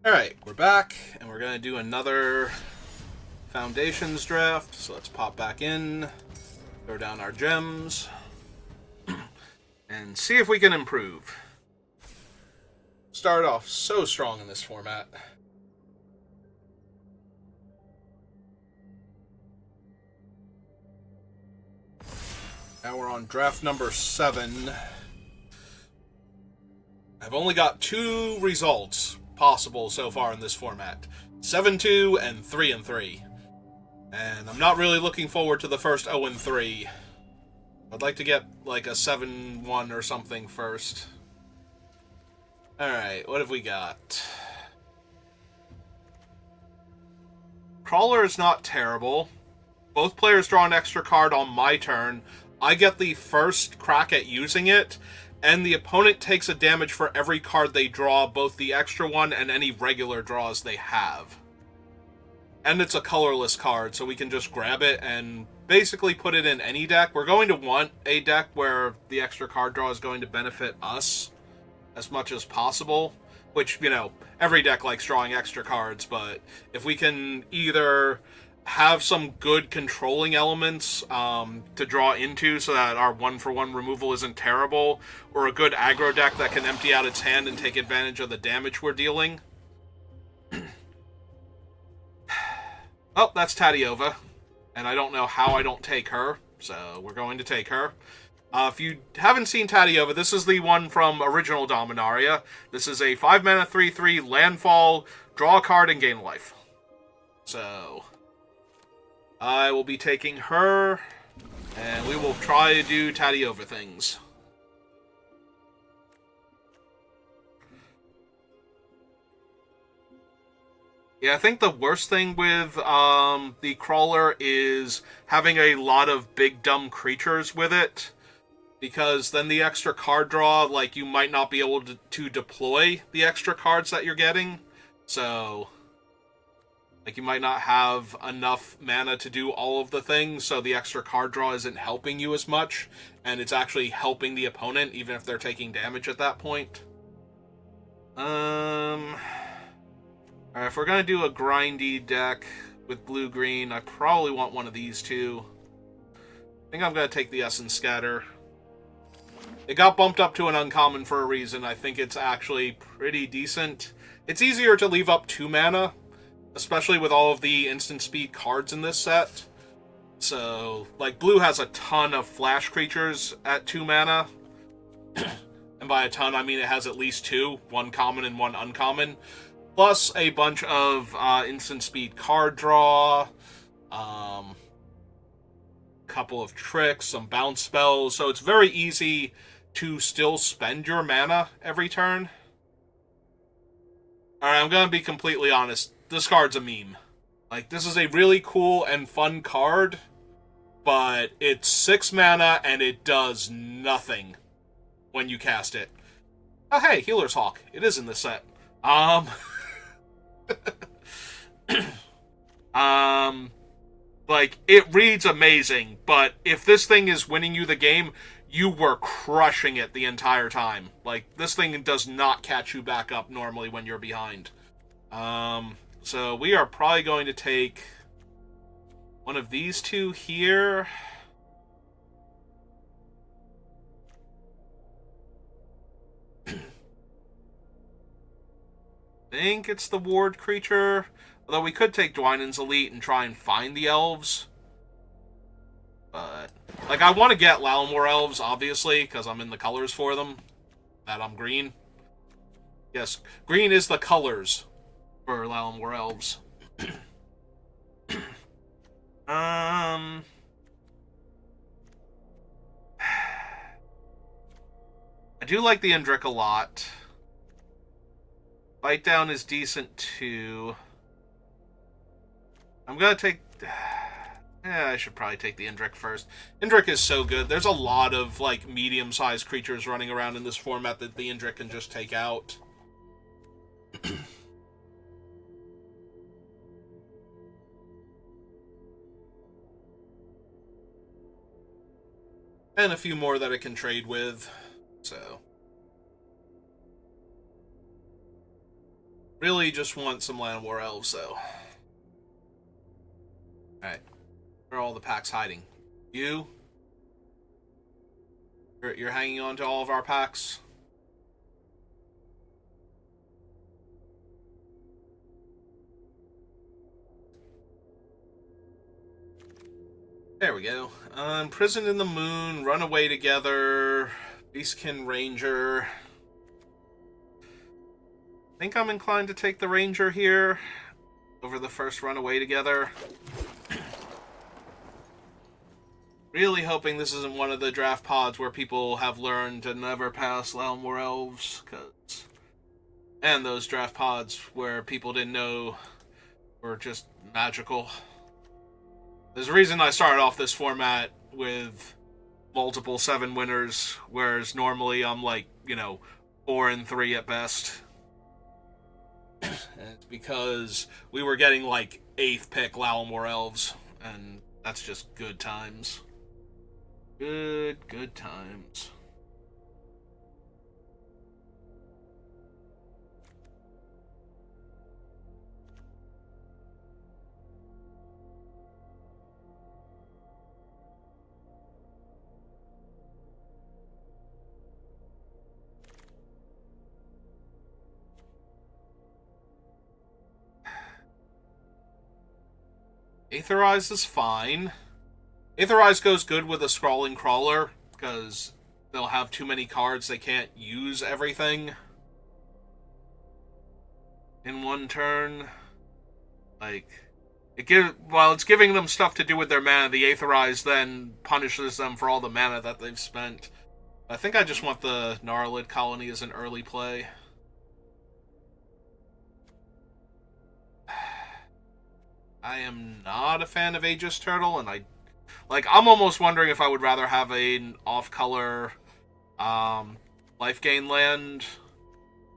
Alright, we're back, and we're going to do another Foundations draft. So let's pop back in, throw down our gems, and see if we can improve. Started off so strong in this format. Now we're on draft number 7. I've only got 2 results possible so far in this format. 7-2 and 3-3. And I'm not really looking forward to the first 0-3. I'd like to get like a 7-1 or something first. Alright, what have we got? Crawler is not terrible. Both players draw an extra card on my turn. I get the first crack at using it, and the opponent takes a damage for every card they draw, both the extra one and any regular draws they have. And it's a colorless card, so we can just grab it and basically put it in any deck. We're going to want a deck where the extra card draw is going to benefit us as much as possible, which, you know, every deck likes drawing extra cards, but if we can either have some good controlling elements to draw into so that our 1-for-1 removal isn't terrible, or a good aggro deck that can empty out its hand and take advantage of the damage we're dealing. Oh, that's Tatiova, and I don't know how I don't take her, so we're going to take her. If you haven't seen Tatiova, this is the one from original Dominaria. This is a 5-mana 3/3 landfall, draw a card, and gain life. So I will be taking her, and we will try to do Tatiova things. Yeah, I think the worst thing with the Crawler is having a lot of big dumb creatures with it, because then the extra card draw, like, you might not be able to deploy the extra cards that you're getting, so like, you might not have enough mana to do all of the things, so the extra card draw isn't helping you as much, and it's actually helping the opponent, even if they're taking damage at that point. Alright, if we're gonna do a grindy deck with blue-green, I probably want one of these two. I think I'm gonna take the Essence Scatter. It got bumped up to an uncommon for a reason. I think it's actually pretty decent. It's easier to leave up 2 mana, especially with all of the instant speed cards in this set. So, like, blue has a ton of flash creatures at 2 mana. And by a ton, I mean it has at least 2. 1 common and 1 uncommon. Plus a bunch of instant speed card draw. Couple of tricks, some bounce spells. So it's very easy to still spend your mana every turn. Alright, I'm gonna be completely honest. This card's a meme. Like, this is a really cool and fun card, but it's 6 mana and it does nothing when you cast it. Oh hey, Healer's Hawk. It is in this set. Like, it reads amazing, but if this thing is winning you the game, you were crushing it the entire time. Like, this thing does not catch you back up normally when you're behind. So we are probably going to take one of these two here. I think it's the ward creature. Although we could take Dwynen's Elite and try and find the elves. But, like, I want to get Lalamore elves, obviously, because I'm in the colors for them. That I'm green. Yes, green is the colors for Lalamore elves. I do like the Indrik a lot. Bite Down is decent, too. I'm gonna take... Yeah, I should probably take the Indrik first. Indrik is so good. There's a lot of, like, medium-sized creatures running around in this format that the Indrik can just take out. And a few more that it can trade with, so... Really just want some Land War Elves, though. Alright. Where are all the packs hiding? You? You're hanging on to all of our packs? There we go. Imprisoned in the Moon, Runaway Together, Beastkin Ranger. I think I'm inclined to take the Ranger here over the first Runaway Together. Really hoping this isn't one of the draft pods where people have learned to never pass Land War Elves, and those draft pods where people didn't know were just magical. There's a reason I started off this format with multiple 7 winners, whereas normally I'm like, 4-3 at best. And it's because we were getting like 8th pick Land War Elves, and that's just good times. Good times. Aetherize is fine. Aetherize goes good with a Scrawling Crawler, because they'll have too many cards, they can't use everything in one turn. While it's giving them stuff to do with their mana, the Aetherize then punishes them for all the mana that they've spent. I think I just want the Gnarlid Colony as an early play. I am not a fan of Aegis Turtle, and I'm almost wondering if I would rather have an off-color life gain land,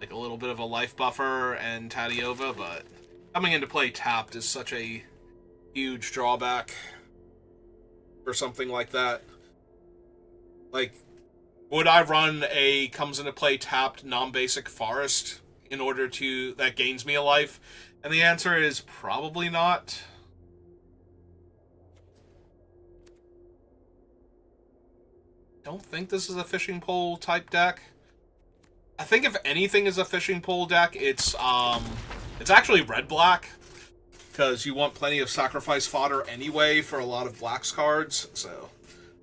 like a little bit of a life buffer and Tadiova, but coming into play tapped is such a huge drawback for something like that. Would I run a comes into play tapped non-basic forest in order that gains me a life? And the answer is probably not. Don't think this is a fishing pole type deck. I think if anything is a fishing pole deck, it's actually red-black, because you want plenty of sacrifice fodder anyway for a lot of Black's cards, so...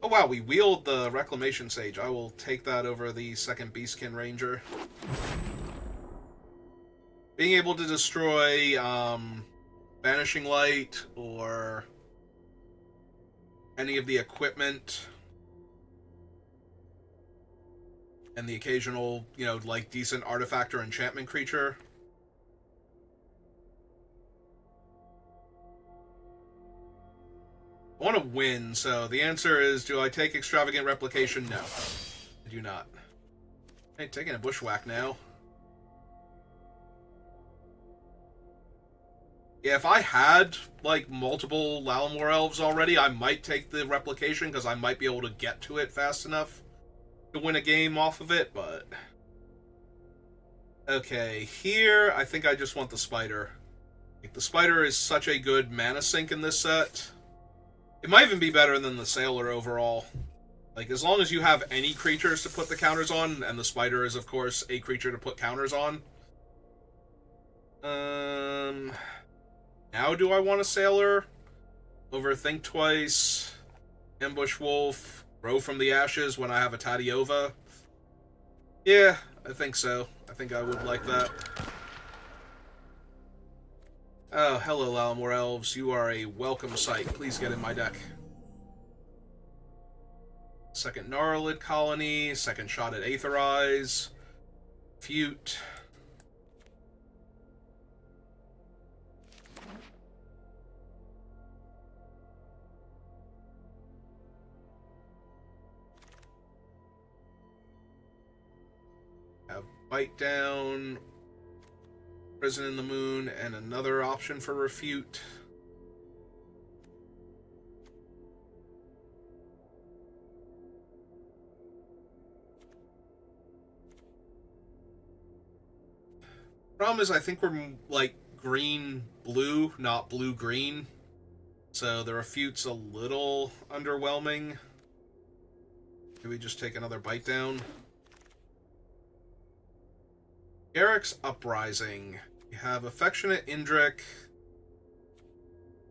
Oh wow, we wield the Reclamation Sage. I will take that over the second Beastkin Ranger. Being able to destroy Vanishing Light or any of the equipment and the occasional, decent artifact or enchantment creature. I want to win, so the answer is, do I take Extravagant Replication? No. I do not. Hey, taking a Bushwhack now. Yeah, if I had, multiple Land War Elves already, I might take the Replication, because I might be able to get to it fast enough to win a game off of it, but... Okay, here, I think I just want the Spider. The Spider is such a good mana sink in this set. It might even be better than the Sailor overall. As long as you have any creatures to put the counters on, and the Spider is, of course, a creature to put counters on. Now do I want a Sailor? Overthink twice. Ambush Wolf. Grow from the Ashes when I have a Tadiova. Yeah, I think so. I think I would like that. Oh, hello, Land War Elves. You are a welcome sight. Please get in my deck. Second Gnarlid Colony. Second shot at Aetherize. Fute. Have Bite Down. Prison in the Moon, and another option for Refute. Problem is, I think we're like green-blue, not blue-green. So the refute's a little underwhelming. Maybe just take another bite down. Garrick's Uprising. You have Affectionate Indrik,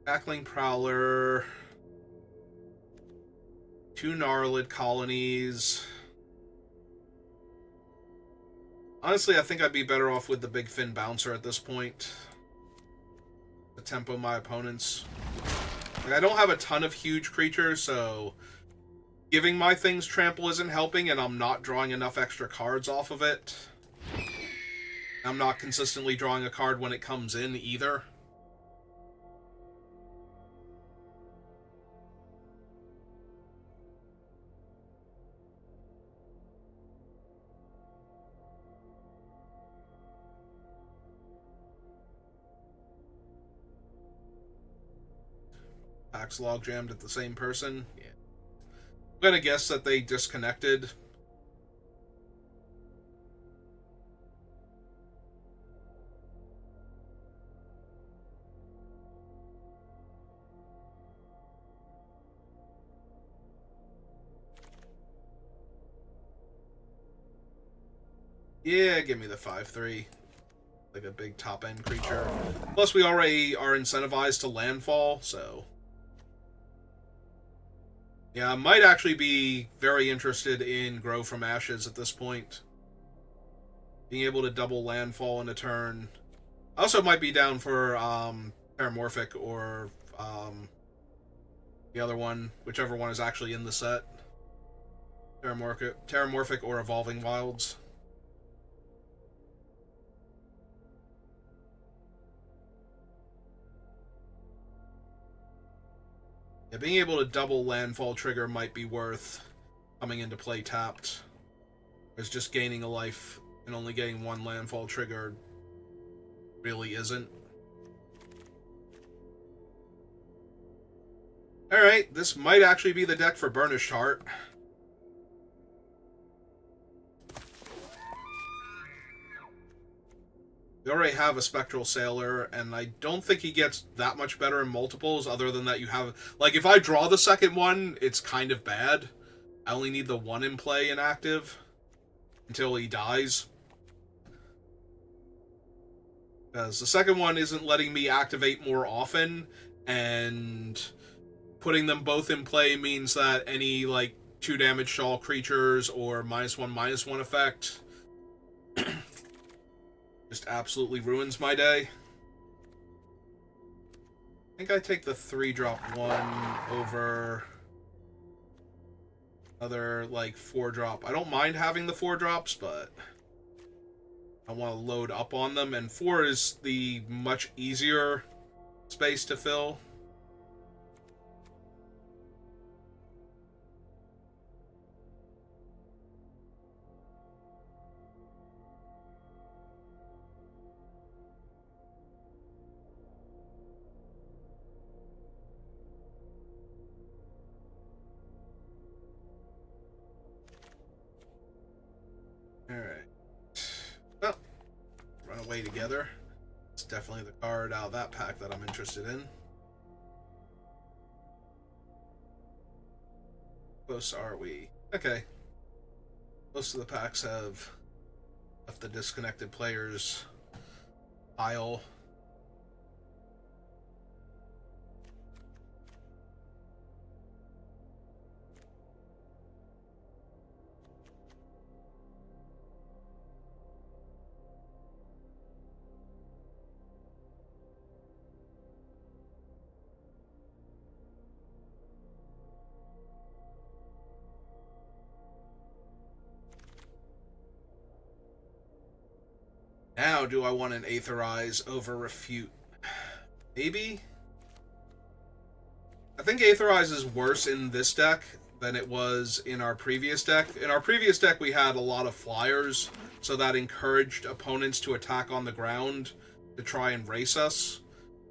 Tackling Prowler, 2 Gnarlid colonies. Honestly, I think I'd be better off with the Big Fin Bouncer at this point. To tempo my opponents. Like, I don't have a ton of huge creatures, so giving my things trample isn't helping, and I'm not drawing enough extra cards off of it. I'm not consistently drawing a card when it comes in, either. Packs log jammed at the same person. Yeah. I'm gonna guess that they disconnected. Yeah, give me the 5/3. Like a big top-end creature. Plus, we already are incentivized to landfall, so... Yeah, I might actually be very interested in Grow from Ashes at this point. Being able to double landfall in a turn. I also might be down for Paramorphic or the other one, whichever one is actually in the set. Terramorphic or Evolving Wilds. Yeah, being able to double landfall trigger might be worth coming into play tapped. Whereas just gaining a life and only getting one landfall trigger really isn't. Alright, this might actually be the deck for Burnished Heart. We already have a Spectral Sailor, and I don't think he gets that much better in multiples, other than that you have... Like, if I draw the second one, it's kind of bad. I only need the one in play in active until he dies. Because the second one isn't letting me activate more often, and putting them both in play means that any, like, 2 damage to all creatures or -1/-1 effect just absolutely ruins my day. I think I take the 3-drop 1 over another, like, 4-drop. I don't mind having the 4-drops, but I want to load up on them, and 4 is the much easier space to fill. Alright. Well, run away together. It's definitely the card out of that pack that I'm interested in. Close are we? Okay. Most of the packs have left the disconnected players pile. Now, do I want an Aetherize over Refute? Maybe? I think Aetherize is worse in this deck than it was in our previous deck. In our previous deck, we had a lot of flyers, so that encouraged opponents to attack on the ground to try and race us,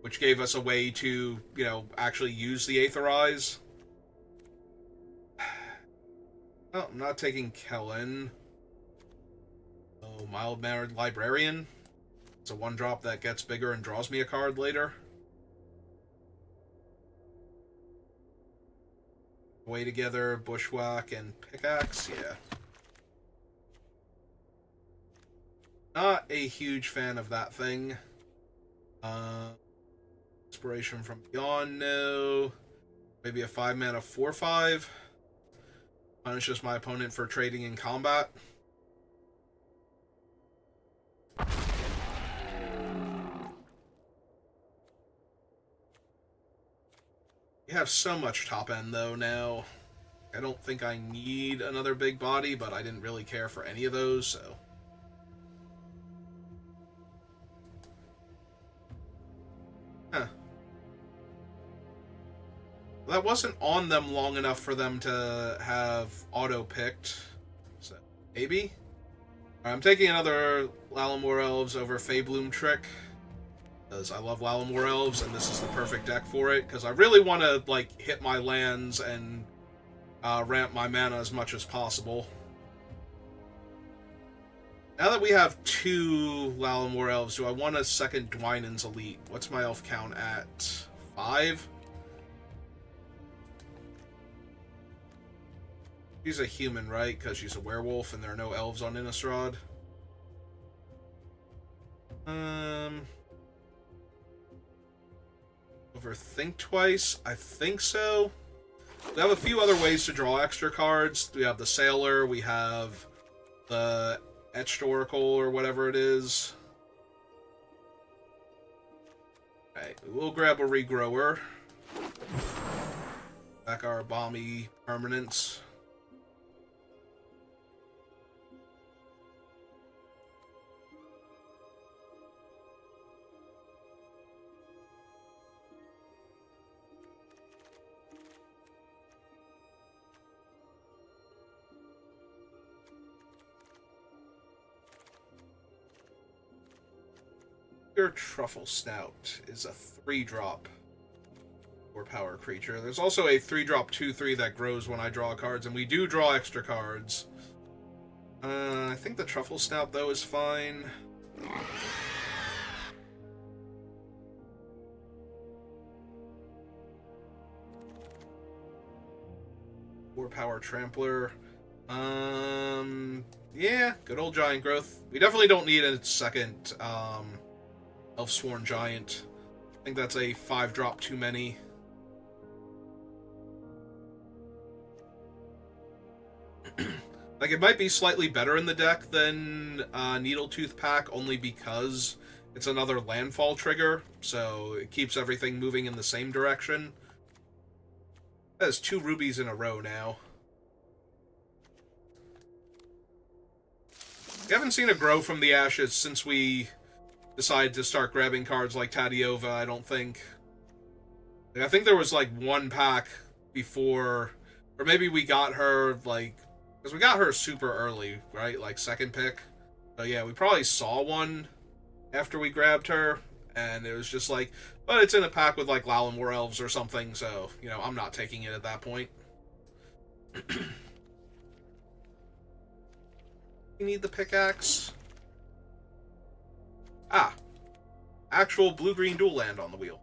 which gave us a way to, you know, actually use the Aetherize. Oh, I'm not taking Kellen. Oh, Mild-Mannered Librarian. It's a 1-drop that gets bigger and draws me a card later. Way Together, Bushwhack, and Pickaxe, yeah. Not a huge fan of that thing. Inspiration from Beyond, no. Maybe a 5-mana 4/5. Punishes my opponent for trading in combat. We have so much top end, though, now. I don't think I need another big body, but I didn't really care for any of those, so... Huh. Well, that wasn't on them long enough for them to have auto-picked, so maybe? Right, I'm taking another Lalamore Elves over Feybloom Trick, because I love Lalamore Elves, and this is the perfect deck for it, because I really want to, like, hit my lands and ramp my mana as much as possible. Now that we have 2 Lalamore Elves, do I want a second Dwynen's Elite? What's my elf count at? 5? She's a human, right? Because she's a werewolf and there are no elves on Innistrad. Overthink twice? I think so. We have a few other ways to draw extra cards. We have the Sailor, we have the Etched Oracle, or whatever it is. Alright, we'll grab a Regrower. Back our Balmy permanents. Your Truffle Snout is a 3-drop or power creature. There's also a 3-drop 2/3 that grows when I draw cards, and we do draw extra cards. I think the Truffle Snout, though, is fine. Or Power Trampler. Yeah, good old Giant Growth. We definitely don't need a second, Elfsworn Giant. I think that's a 5-drop too many. Like, it might be slightly better in the deck than Needletooth Pack, only because it's another landfall trigger, so it keeps everything moving in the same direction. That has 2 rubies in a row now. We haven't seen a grow from the ashes since we decided to start grabbing cards like Tadiova, I don't think. I think there was, like, 1 pack before, or maybe we got her, like, because we got her super early, right? Like, 2nd pick. So, yeah, we probably saw one after we grabbed her, and it was just like, but it's in a pack with, like, Lalamore Elves or something, so, you know, I'm not taking it at that point. You need the Pickaxe? Ah. Actual blue-green dual land on the wheel.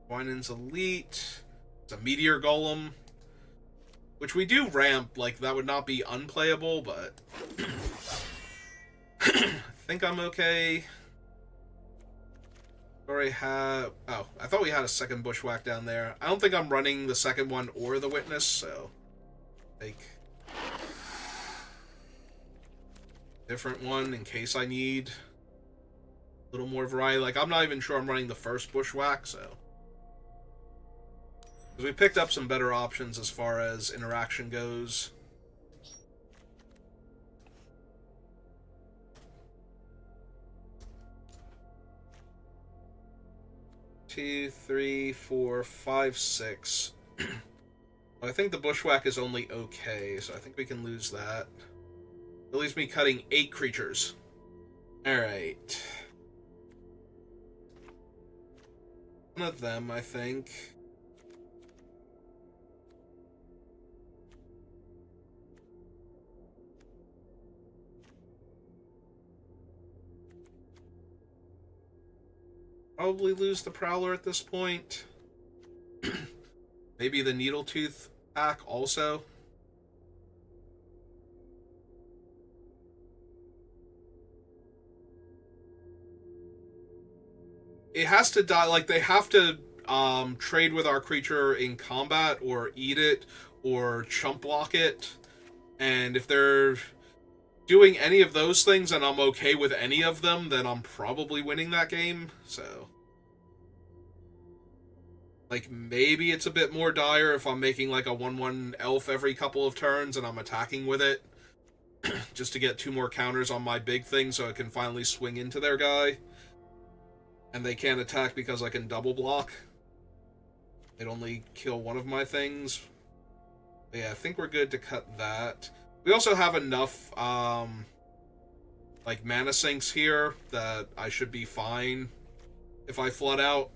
Dwynen's Elite. It's a Meteor Golem. Which we do ramp, like, that would not be unplayable, but... I think I'm okay. Already have... Oh, I thought we had a second Bushwhack down there. I don't think I'm running the second one or the Witness, so... Like... different one in case I need a little more variety. Like, I'm not even sure I'm running the first Bushwhack, so... Because we picked up some better options as far as interaction goes. Two, three, four, five, six. I think the Bushwhack is only okay, so I think we can lose that. It leaves me cutting 8 creatures. Alright. One of them, I think. Probably lose the Prowler at this point. Maybe the Needletooth pack also. It has to die. Like, they have to trade with our creature in combat, or eat it, or chump block it. And if they're doing any of those things and I'm okay with any of them, then I'm probably winning that game. So, like, maybe it's a bit more dire if I'm making like a 1/1 elf every couple of turns and I'm attacking with it just to get 2 more counters on my big thing so I can finally swing into their guy. And they can't attack because I can double block. They'd only kill one of my things. But yeah, I think we're good to cut that. We also have enough like mana sinks here that I should be fine if I flood out.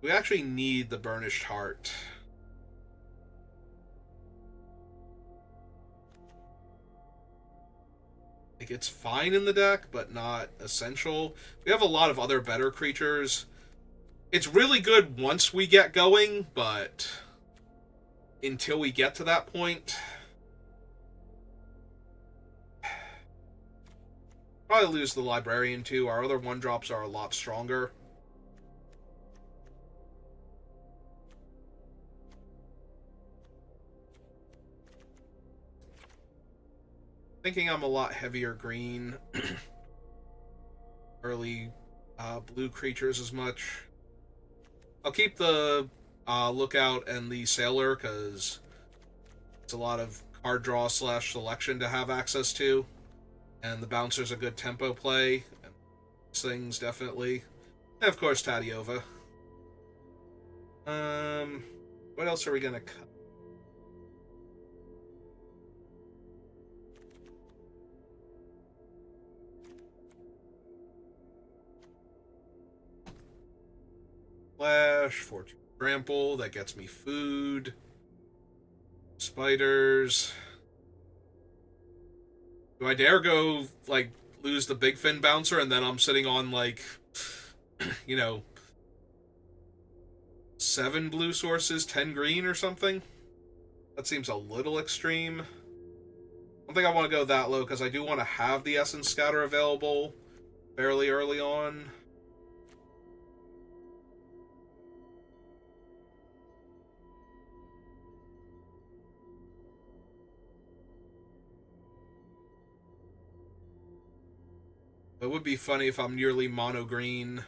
We actually need the Burnished Heart. Like, it's fine in the deck, but not essential. We have a lot of other better creatures. It's really good once we get going, but until we get to that point, probably lose the Librarian too. Our other 1-drops are a lot stronger. Thinking I'm a lot heavier green. Early blue creatures as much. I'll keep the Lookout and the Sailor, because it's a lot of card draw / selection to have access to. And the Bouncer's a good tempo play. And these things, definitely. And of course, Tadiova. What else are we going to cut? Flash, Fortune Trample, that gets me food. Spiders. Do I dare go, like, lose the Big Fin Bouncer and then I'm sitting on, like, you know, 7 blue sources, 10 green or something? That seems a little extreme. I don't think I want to go that low, because I do want to have the Essence Scatter available fairly early on. It would be funny if I'm nearly mono green.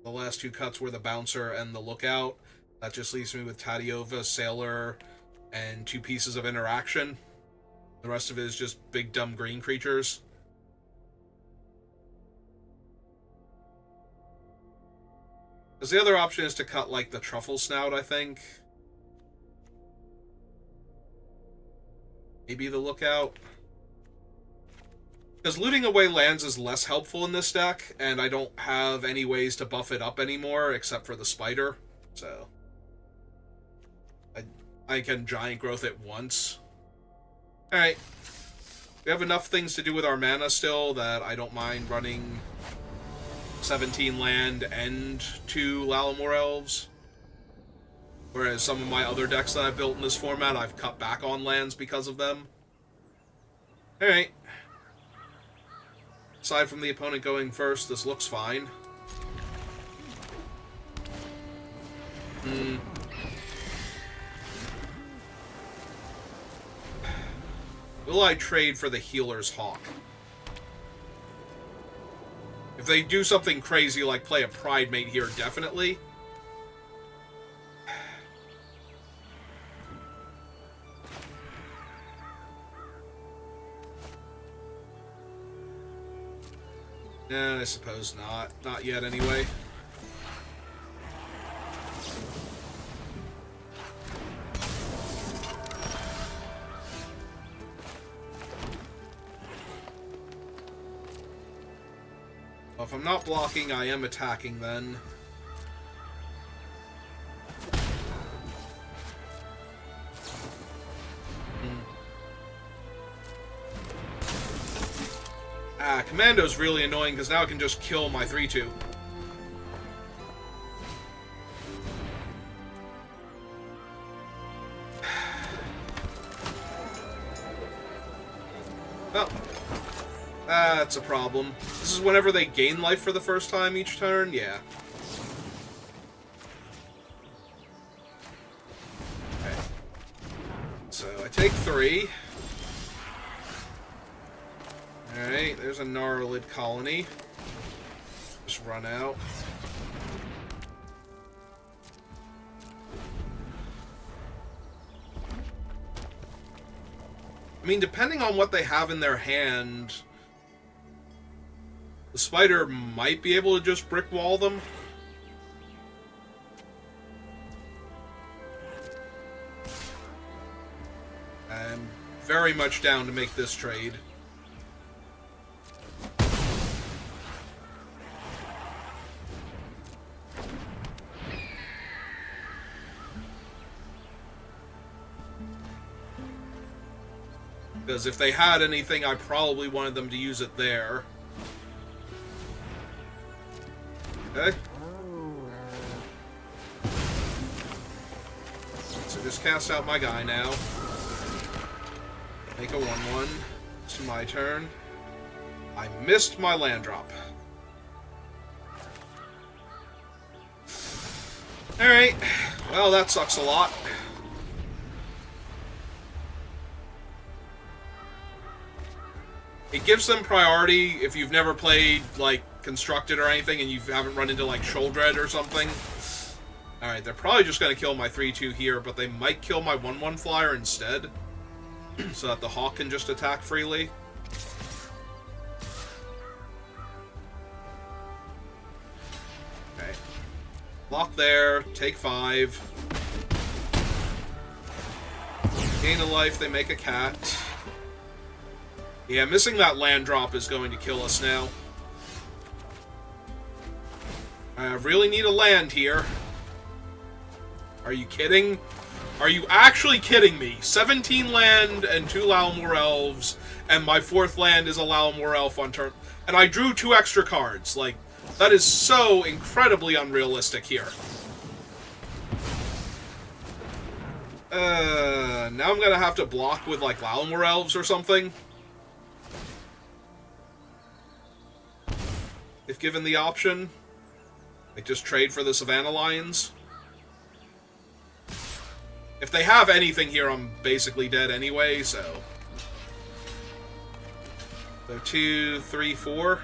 The last 2 cuts were the Bouncer and the Lookout. That just leaves me with Tadiova, Sailor, and 2 pieces of interaction. The rest of it is just big dumb green creatures. Because the other option is to cut, like, the Truffle Snout, I think. Maybe the Lookout. Because looting away lands is less helpful in this deck, and I don't have any ways to buff it up anymore except for the Spider. So I can Giant Growth it once. Alright. We have enough things to do with our mana still that I don't mind running 17 land and 2 Lalamore Elves. Whereas some of my other decks that I've built in this format, I've cut back on lands because of them. Alright. Aside from the opponent going first, this looks fine. Will I trade for the Healer's Hawk? If they do something crazy like play a Pridemate here, definitely. I suppose not. Not yet, anyway. Well, if I'm not blocking, I am attacking then. Commando's really annoying because now I can just kill my 3-2. Well, that's a problem. This is whenever they gain life for the first time each turn? Yeah. Okay. So I take 3. Alright, there's a Gnarlid colony. Just run out. I mean, depending on what they have in their hand, the spider might be able to just brick wall them. I'm very much down to make this trade. Because if they had anything, I probably wanted them to use it there. Okay. So just cast out my guy now. Make a 1-1. It's my turn. I missed my land drop. Alright. Well, that sucks a lot. It gives them priority if you've never played, like, Constructed or anything and you haven't run into, like, Sholdred or something. Alright, they're probably just going to kill my 3-2 here, but they might kill my 1-1 flyer instead. So that the Hawk can just attack freely. Okay. Lock there, take 5. Gain a life, they make a cat. Yeah, missing that land drop is going to kill us now. I really need a land here. Are you kidding? Are you actually kidding me? 17 land and 2 Lalamore Elves, and my 4th land is a Lalamore Elf on turn. And I drew 2 extra cards. Like, that is so incredibly unrealistic here. Now I'm gonna have to block with, like, Lalamore Elves or something. If given the option. Like, just trade for the Savannah Lions. If they have anything here, I'm basically dead anyway, so... So 2, 3, 4.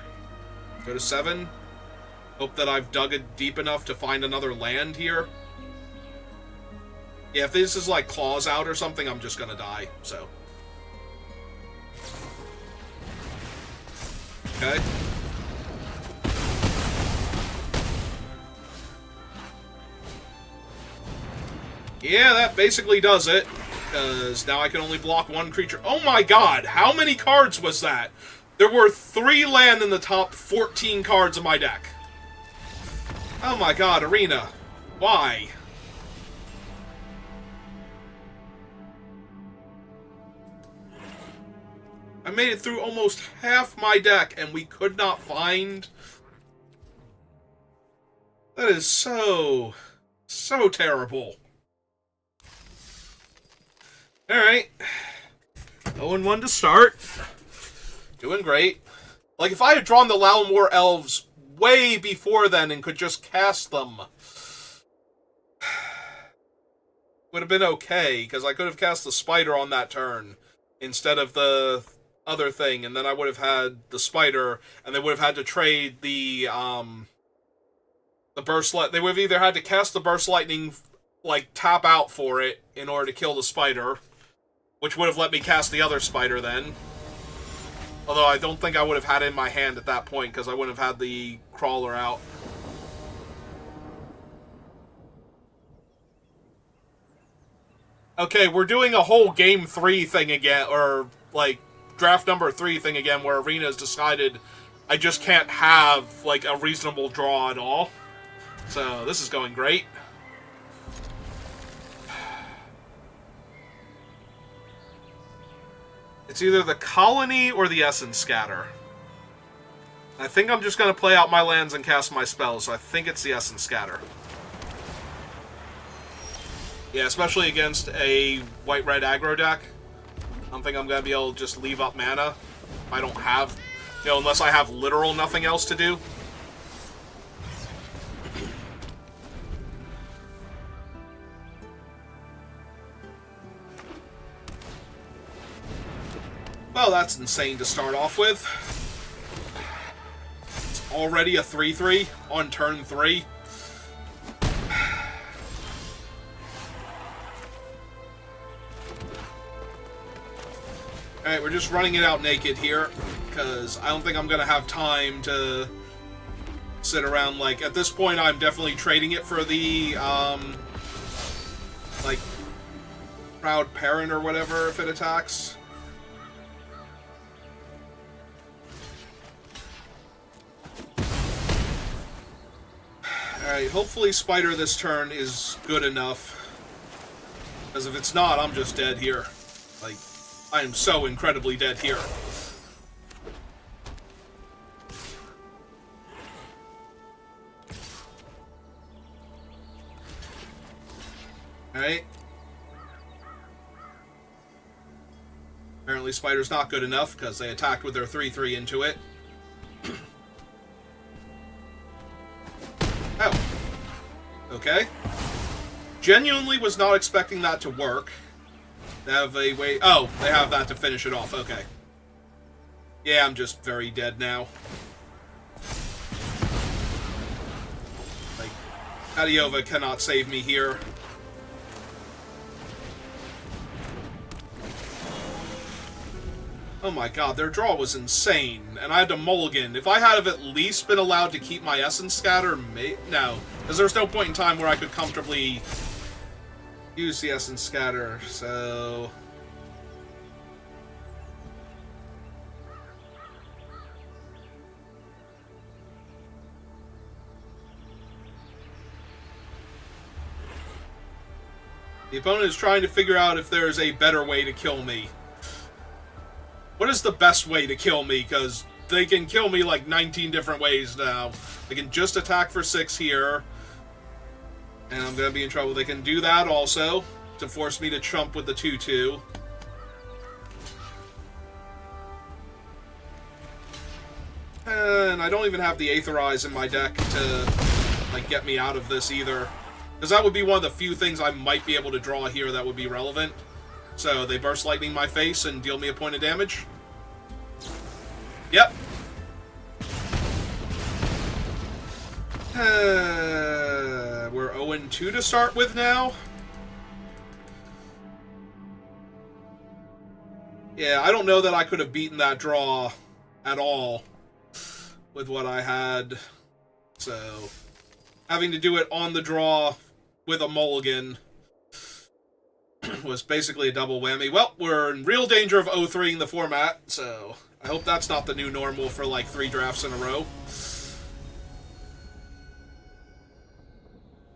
Go to 7. Hope that I've dug it deep enough to find another land here. Yeah, if this is like Claws Out or something, I'm just gonna die, so... Okay. Yeah, that basically does it. Because now I can only block 1 creature. Oh my god, how many cards was that? There were 3 land in the top 14 cards of my deck. Oh my god, Arena. Why? I made it through almost half my deck and we could not find... That is so terrible. Alright. 0-1 to start. Doing great. Like, if I had drawn the Lalamore Elves way before then and could just cast them, would have been okay, because I could have cast the Spider on that turn instead of the other thing, and then I would have had the Spider, and they would have had to trade the Burst Light. They would have either had to cast the Burst Lightning, like, tap out for it in order to kill the Spider, which would have let me cast the other Spider then. Although I don't think I would have had it in my hand at that point, because I wouldn't have had the Crawler out. Okay, we're doing a whole Game 3 thing again, or, like, draft number 3 thing again, where Arena's decided I just can't have, like, a reasonable draw at all. So, this is going great. It's either the Colony or the Essence Scatter. I think I'm just going to play out my lands and cast my spells, so I think it's the Essence Scatter. Yeah, especially against a white-red aggro deck. I don't think I'm going to be able to just leave up mana. I don't have, unless I have literal nothing else to do. Well, that's insane to start off with. It's already a 3-3 on turn 3. Alright, we're just running it out naked here, because I don't think I'm going to have time to sit around. Like, at this point, I'm definitely trading it for the, like, Proud Parent or whatever if it attacks. Alright, hopefully Spider this turn is good enough. Because if it's not, I'm just dead here. Like, I am so incredibly dead here. Alright. Apparently Spider's not good enough, because they attacked with their 3-3 into it. Oh. Okay. Genuinely was not expecting that to work. They have a way... Oh, they have that to finish it off. Okay. Yeah, I'm just very dead now. Like, Adiova cannot save me here. Oh my god, their draw was insane, and I had to mulligan. If I had at least been allowed to keep my Essence Scatter, no. Because there's no point in time where I could comfortably use the Essence Scatter, so... The opponent is trying to figure out if there's a better way to kill me. What is the best way to kill me? Because they can kill me like 19 different ways now. They can just attack for 6 here. And I'm going to be in trouble. They can do that also to force me to chump with the 2-2. And I don't even have the Aetherize in my deck to like get me out of this either. Because that would be one of the few things I might be able to draw here that would be relevant. So they Burst Lightning my face and deal me a point of damage. Yep. We're 0-2 to start with now. Yeah, I don't know that I could have beaten that draw at all with what I had. So, having to do it on the draw with a mulligan was basically a double whammy. Well, we're in real danger of 0-3ing the format, so I hope that's not the new normal for like 3 drafts in a row.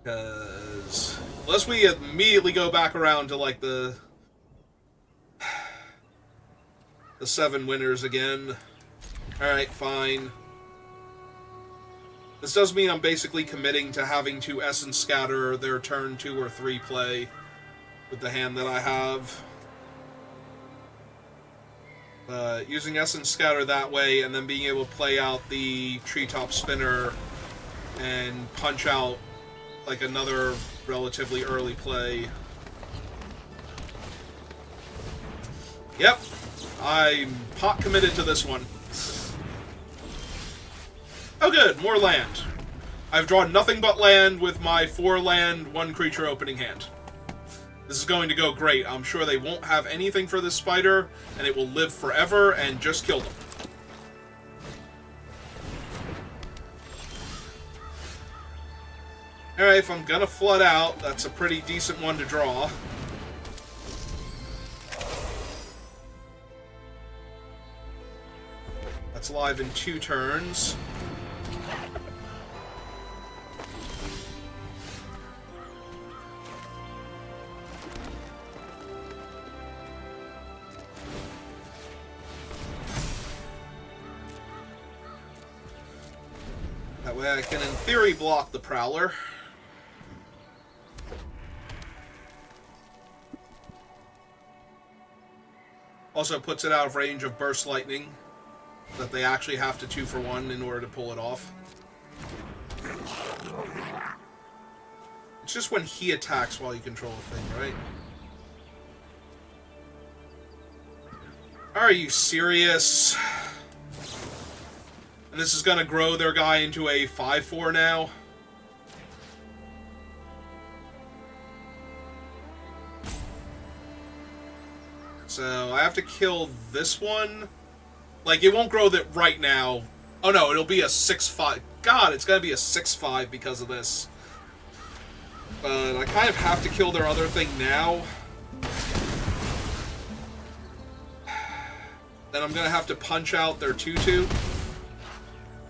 Because unless we immediately go back around to like the 7 winners again. Alright, fine. This does mean I'm basically committing to having to Essence Scatter their turn 2 or 3 play with the hand that I have. Using Essence Scatter that way, and then being able to play out the Treetop Spinner and punch out like another relatively early play. Yep, I'm pot committed to this one. Oh good, more land. I've drawn nothing but land with my 4-land, 1-creature opening hand. This is going to go great. I'm sure they won't have anything for this spider, and it will live forever and just kill them. Alright, if I'm gonna flood out, that's a pretty decent one to draw. That's live in 2 turns. way I can, in theory, block the Prowler. Also puts it out of range of Burst Lightning, that they actually have to 2-for-1 in order to pull it off. It's just when he attacks while you control a thing, right? Are you serious? And this is going to grow their guy into a 5-4 now? So I have to kill this one. Like, it won't grow that right now. Oh no, it'll be a 6-5. God, it's going to be a 6-5 because of this. But I kind of have to kill their other thing now. Then I'm going to have to punch out their 2-2.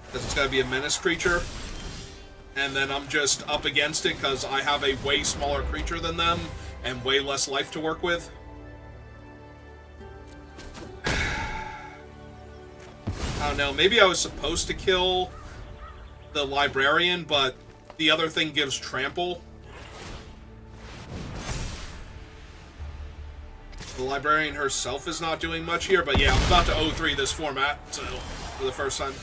Because it's going to be a menace creature. And then I'm just up against it because I have a way smaller creature than them and way less life to work with. I don't know, maybe I was supposed to kill the Librarian, but the other thing gives trample. The Librarian herself is not doing much here, but yeah, I'm about to 0-3 this format, so, for the first time.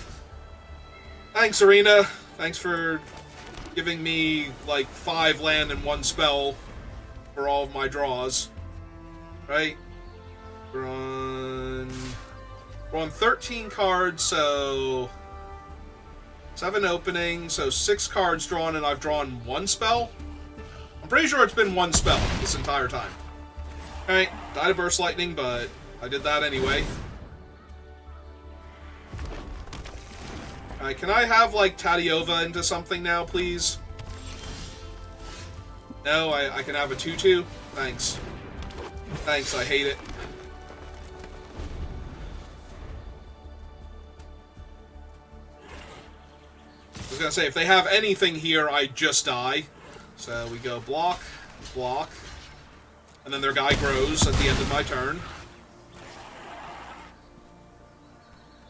Thanks, Arena. Thanks for giving me, like, 5 land and 1 spell for all of my draws. Right? We're on 13 cards, so 7 openings, so 6 cards drawn, and I've drawn 1 spell? I'm pretty sure it's been 1 spell this entire time. Alright, died of Burst Lightning, but I did that anyway. Alright, can I have, like, Tadiova into something now, please? No, I can have a 2-2? Thanks. Thanks, I hate it. I was gonna say, if they have anything here, I just die. So we go block, block, and then their guy grows at the end of my turn.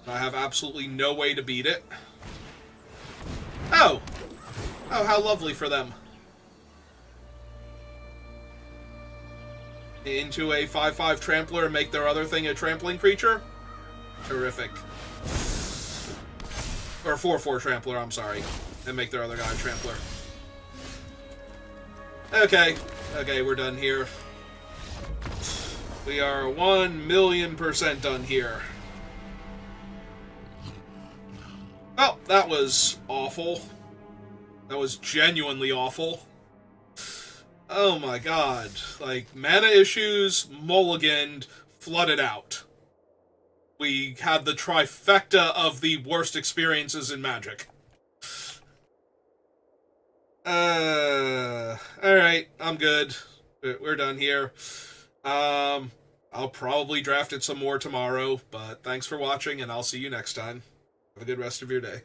I have absolutely no way to beat it. Oh! Oh, how lovely for them. Into a 5-5 trampler and make their other thing a trampling creature? Terrific. Or 4-4 trampler, I'm sorry. And make their other guy a trampler. Okay. Okay, we're done here. We are 1,000,000% done here. Oh, that was awful. That was genuinely awful. Oh my god. Like, mana issues, mulliganed, flooded out. We had the trifecta of the worst experiences in Magic. Alright, I'm good. We're done here. I'll probably draft it some more tomorrow, but thanks for watching, and I'll see you next time. Have a good rest of your day.